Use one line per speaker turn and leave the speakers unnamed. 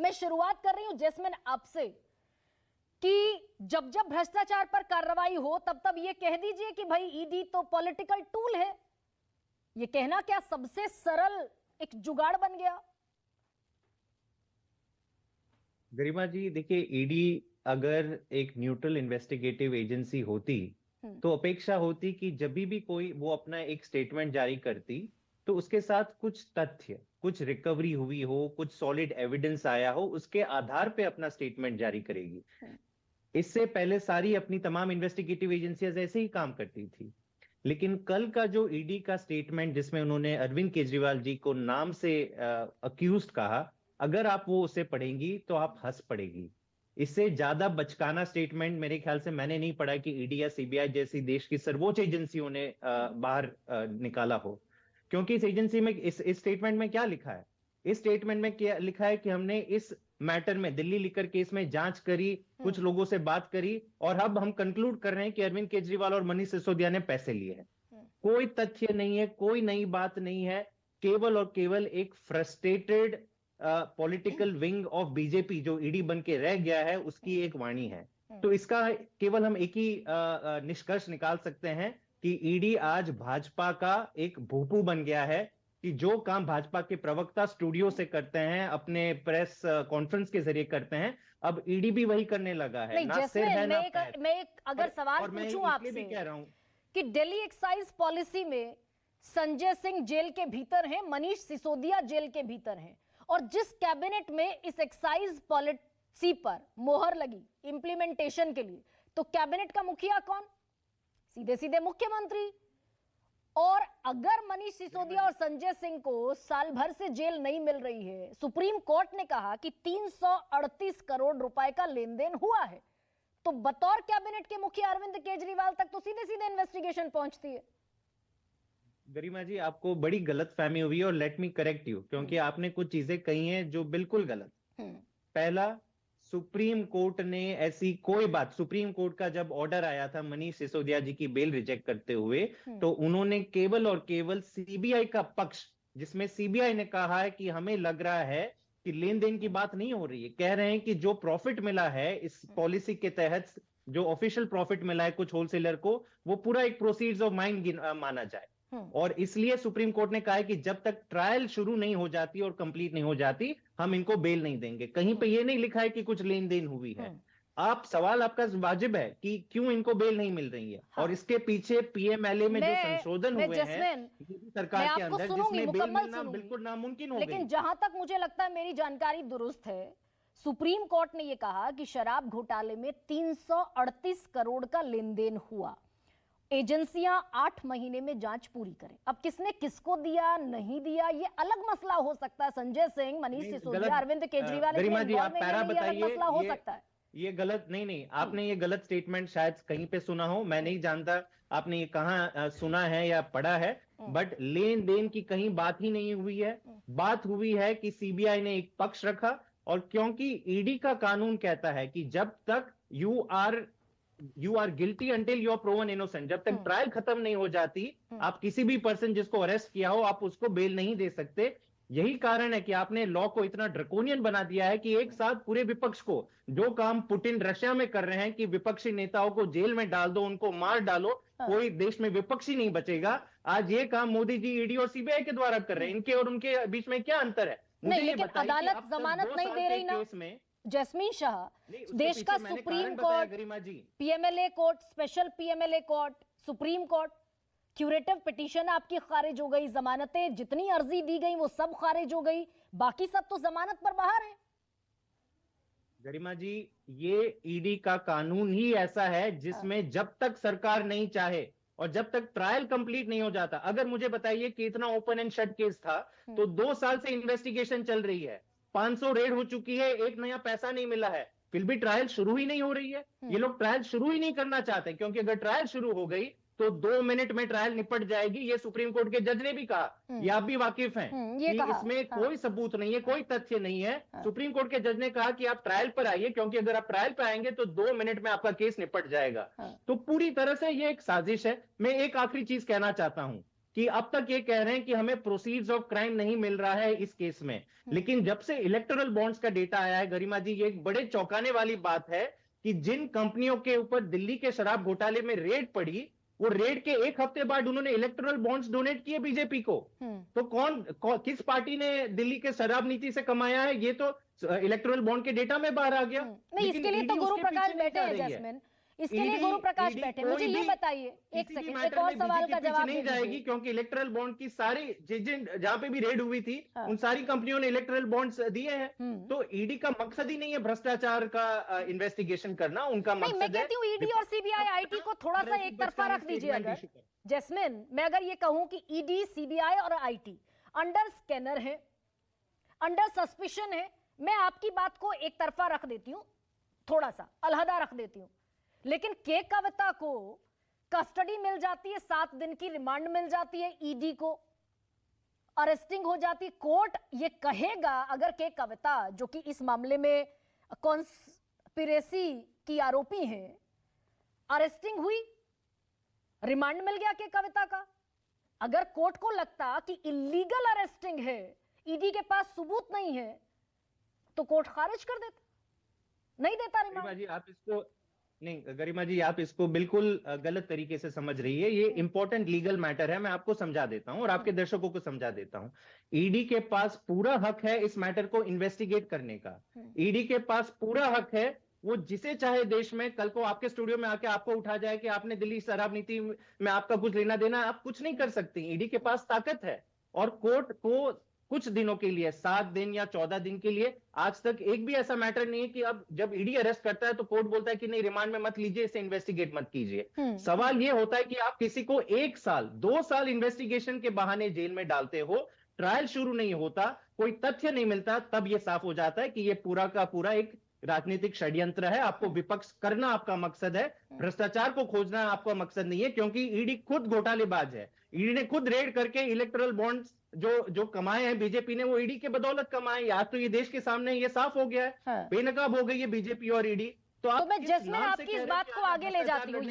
मैं शुरुआत कर रही हूं जैस्मिन आपसे कि जब जब भ्रष्टाचार पर कार्रवाई हो तब तब ये कह दीजिए कि भाई ईडी तो पॉलिटिकल टूल है। ये कहना क्या सबसे सरल एक जुगाड़ बन गया?
गरिमा जी देखिए, ईडी अगर एक न्यूट्रल इन्वेस्टिगेटिव एजेंसी होती तो अपेक्षा होती कि जब भी कोई वो अपना एक स्टेटमेंट जारी करती तो उसके साथ कुछ तथ्य, कुछ रिकवरी हुई हो, कुछ सॉलिड एविडेंस आया हो, उसके आधार पे अपना स्टेटमेंट जारी करेगी। इससे पहले सारी अपनी तमाम इन्वेस्टिगेटिव एजेंसियां ऐसे ही काम करती थी। लेकिन कल का जो ईडी का स्टेटमेंट जिसमें उन्होंने अरविंद केजरीवाल जी को नाम से अक्यूज्ड कहा, अगर आप वो उसे पढ़ेंगी तो आप हंस पड़ेगी। इससे ज्यादा बचकाना स्टेटमेंट मेरे ख्याल से मैंने नहीं पढ़ा कि ईडी या सीबीआई जैसी देश की सर्वोच्च एजेंसियों ने बाहर निकाला हो। क्योंकि इस एजेंसी में इस स्टेटमेंट में क्या लिखा है? इस स्टेटमेंट में क्या लिखा है कि हमने इस मैटर में, दिल्ली लिकर केस में जांच करी, कुछ लोगों से बात करी और अब हम कंक्लूड कर रहे हैं कि अरविंद केजरीवाल और मनीष सिसोदिया ने पैसे लिए हैं। कोई तथ्य नहीं है, कोई नई बात नहीं है, केवल और केवल एक frustrated political wing of BJP जो ईडी बन के रह गया है उसकी एक वाणी है। तो इसका केवल हम एक ही निष्कर्ष निकाल सकते हैं कि ईडी आज भाजपा का एक भूपू बन गया है कि जो काम भाजपा के प्रवक्ता स्टूडियो से करते हैं, अपने प्रेस कॉन्फ्रेंस के जरिए करते हैं, अब ईडी भी वही करने लगा है।
नहीं
ना सिर है ना पैर।
मैं एक अगर सवाल पूछूं आपसे
भी कह रहा हूं
कि दिल्ली एक्साइज पॉलिसी में संजय सिंह जेल के भीतर हैं, मनीष सिसोदिया जेल के भीतर हैं, और जिस कैबिनेट में इस एक्साइज पॉलिसी पर मोहर लगी इंप्लीमेंटेशन के लिए, तो कैबिनेट का मुखिया कौन? सीधे सीधे मुख्यमंत्री। और अगर मनीष सिसोदिया और संजय सिंह को साल भर से जेल नहीं मिल रही है, सुप्रीम कोर्ट ने कहा कि 338 करोड़ रुपए का लेन देन हुआ है, तो बतौर कैबिनेट के मुखिया अरविंद केजरीवाल तक तो सीधे सीधे इन्वेस्टिगेशन पहुंचती है।
गरिमा जी, आपको बड़ी गलत फहमी हुई है और लेट मी करेक्ट यू, क्योंकि आपने कुछ चीजें कही हैं जो बिल्कुल गलत। पहला, सुप्रीम कोर्ट ने ऐसी कोई बात, सुप्रीम कोर्ट का जब ऑर्डर आया था मनीष सिसोदिया जी की बेल रिजेक्ट करते हुए, तो उन्होंने केवल और केवल सीबीआई का पक्ष, जिसमें सीबीआई ने कहा है कि हमें लग रहा है कि लेन देन की बात नहीं हो रही है, कह रहे हैं कि जो प्रॉफिट मिला है इस पॉलिसी के तहत, जो ऑफिशियल प्रॉफिट मिला है कुछ होलसेलर को, वो पूरा एक प्रोसीड्स ऑफ माइंड माना जाए। और इसलिए सुप्रीम कोर्ट ने कहा है कि जब तक ट्रायल शुरू नहीं हो जाती और कंप्लीट नहीं हो जाती, हम इनको बेल नहीं देंगे। कहीं पे ये नहीं लिखा है कि कुछ लेन देन हुई है। आप सवाल आपका वाजिब है कि क्यों इनको बेल नहीं मिल रही है। और इसके पीछे पीएमएलए में जो संशोधन हुए हैं सरकार के अंदर, जिसमें बेल मिलना बिल्कुल नामुमकिन हो गई।
लेकिन जहां तक मुझे लगता है मेरी जानकारी दुरुस्त है, सुप्रीम कोर्ट ने यह कहा कि शराब घोटाले में 338 करोड़ का लेन देन हुआ, एजेंसियां 8 महीने में जांच पूरी करें। अब किसने किसको दिया नहीं दिया ये अलग मसला हो सकता है, संजय सिंह, मनीष सिसोदिया, अरविंद केजरीवाल, मसला हो सकता है।
ये गलत नहीं, आपने ये गलत स्टेटमेंट शायद कहीं पे सुना हो, मैं नहीं जानता आपने ये कहां सुना है या पढ़ा है, बट लेन देन की कहीं बात ही नहीं हुई है। बात हुई है कि सीबीआई ने एक पक्ष रखा, और क्योंकि ईडी का कानून कहता है कि जब तक you are guilty until you are proven innocent, जब तक ट्रायल खत्म नहीं हो जाती, आप किसी भी पर्सन जिसको अरेस्ट किया हो आप उसको बेल नहीं दे सकते। यही कारण है कि आपने लॉ को इतना ड्रकोनियन बना दिया है कि एक साथ पूरे विपक्ष को, जो काम पुतिन रशिया में कर रहे हैं कि विपक्षी नेताओं को जेल में डाल दो, उनको मार डालो, कोई देश में विपक्षी नहीं बचेगा, आज ये काम मोदी जी ईडी और सीबीआई के द्वारा कर रहे हैं। इनके और उनके बीच में क्या अंतर है?
नहीं, लेकिन अदालत जमानत नहीं दे रही ना केस जैस्मीन शाह। देश का supreme court, PMLA court, special PMLA court, supreme court, curative petition आपकी खारिज हो गई, जमानतें जितनी अर्जी दी गई वो सब खारिज हो गई, बाकी सब तो जमानत पर बाहर है।
गरिमा जी, ये ईडी का कानून ही ऐसा है जिसमें जब तक सरकार नहीं चाहे और जब तक ट्रायल कंप्लीट नहीं हो जाता, अगर मुझे बताइए कि इतना ओपन एंड शट केस था तो 2 साल से इन्वेस्टिगेशन चल रही है, 500 रेड हो चुकी है, एक नया पैसा नहीं मिला है, फिर भी ट्रायल शुरू ही नहीं हो रही है। ये लोग ट्रायल शुरू ही नहीं करना चाहते, क्योंकि अगर ट्रायल शुरू हो गई तो 2 मिनट में ट्रायल निपट जाएगी। ये सुप्रीम कोर्ट के जज ने भी कहा, ये आप भी वाकिफ हैं कि इसमें कोई सबूत नहीं है, कोई तथ्य नहीं है। सुप्रीम कोर्ट के जज ने कहा कि आप ट्रायल पर आइए, क्योंकि अगर आप ट्रायल पर आएंगे तो 2 मिनट में आपका केस निपट जाएगा। तो पूरी तरह से ये एक साजिश है। मैं एक आखिरी चीज कहना चाहता हूं कि अब तक ये कह रहे हैं कि हमें प्रोसीड्स ऑफ क्राइम नहीं मिल रहा है इस केस में, लेकिन जब से इलेक्टोरल बॉन्ड्स का डेटा आया है गरिमा जी, ये एक बड़े चौंकाने वाली बात है कि जिन कंपनियों के ऊपर दिल्ली के शराब घोटाले में रेड पड़ी, वो रेड के एक हफ्ते बाद उन्होंने इलेक्टोरल बॉन्ड्स डोनेट किए बीजेपी को। तो किस पार्टी ने दिल्ली के शराब नीति से कमाया है, ये तो इलेक्टोरल बॉन्ड के डेटा में बाहर आ गया।
नहीं, इसके लिए तो गुरु प्रकाश बैठे हैं जैस्मिन, इसके लिए गुरु प्रकाश बैठे। मुझे ये बताइए, एक सेकंड, एक और सवाल का जवाब
नहीं जाएगी, क्योंकि इलेक्टोरल बॉन्ड की सारी जहां पे भी रेड हुई थी, उन सारी कंपनियों ने इलेक्टोरल बॉन्ड्स दिए हैं। तो ईडी का मकसद ही नहीं है भ्रष्टाचार का इन्वेस्टिगेशन करना, उनका मकसद है।
मैं कहती हूँ ईडी और सीबीआई आईटी को थोड़ा सा एक तरफा रख दीजिए। अगर जैस्मिन, मैं अगर ये कहूं कि ईडी सीबीआई और आईटी अंडर स्कैनर है, अंडर सस्पिशन है, मैं आपकी बात को एक तरफा रख देती हूं, थोड़ा सा अलहदा रख देती हूं, लेकिन के कविता को कस्टडी मिल जाती है, 7 दिन की रिमांड मिल जाती है, ईडी को अरेस्टिंग हो जाती। कोर्ट ये कहेगा अगर के कविता, जो कि इस मामले में कॉन्स्पिरेसी की आरोपी हैं, अरेस्टिंग हुई, रिमांड मिल गया के कविता का, अगर कोर्ट को लगता कि इलीगल अरेस्टिंग है, ईडी के पास सबूत नहीं है, तो कोर्ट खारिज कर देता, नहीं देता रिमांड।
आप इसको नहीं गरिमा जी, आप इसको बिल्कुल गलत तरीके से समझ रही है। ये इंपॉर्टेंट लीगल मैटर है, मैं आपको समझा देता हूं और आपके दर्शकों को समझा देता हूं। ईडी के पास पूरा हक है इस मैटर को इन्वेस्टिगेट करने का। ईडी के पास पूरा हक है, वो जिसे चाहे देश में कल को आपके स्टूडियो में आके आपको उठा जाए कि आपने दिल्ली शराब नीति में आपका कुछ लेना देना, आप कुछ नहीं कर सकते। ईडी के पास ताकत है और कोर्ट को कुछ दिनों के लिए, 7 दिन या 14 दिन के लिए, आज तक एक भी ऐसा मैटर नहीं है कि अब जब ईडी अरेस्ट करता है तो कोर्ट बोलता है कि नहीं रिमांड में मत लीजिए, इसे इन्वेस्टिगेट मत कीजिए। सवाल ये होता है कि आप किसी को 1 साल 2 साल इन्वेस्टिगेशन के बहाने जेल में डालते हो, ट्रायल शुरू नहीं होता, कोई तथ्य नहीं मिलता, तब यह साफ हो जाता है कि यह पूरा का पूरा एक राजनीतिक षड्यंत्र है। आपको विपक्ष करना आपका मकसद है, भ्रष्टाचार को खोजना आपका मकसद नहीं है, क्योंकि ईडी खुद घोटालेबाज है। ईडी ने खुद रेड करके इलेक्टोरल बॉन्ड्स जो कमाए हैं बीजेपी ने, वो ईडी के बदौलत कमाए। आज तो ये देश के सामने ये साफ हो गया है, बेनकाब हो गई है बीजेपी और ईडी।
तो मैं जैस्मिन आपकी इस बात को आगे ले जाती हूँ।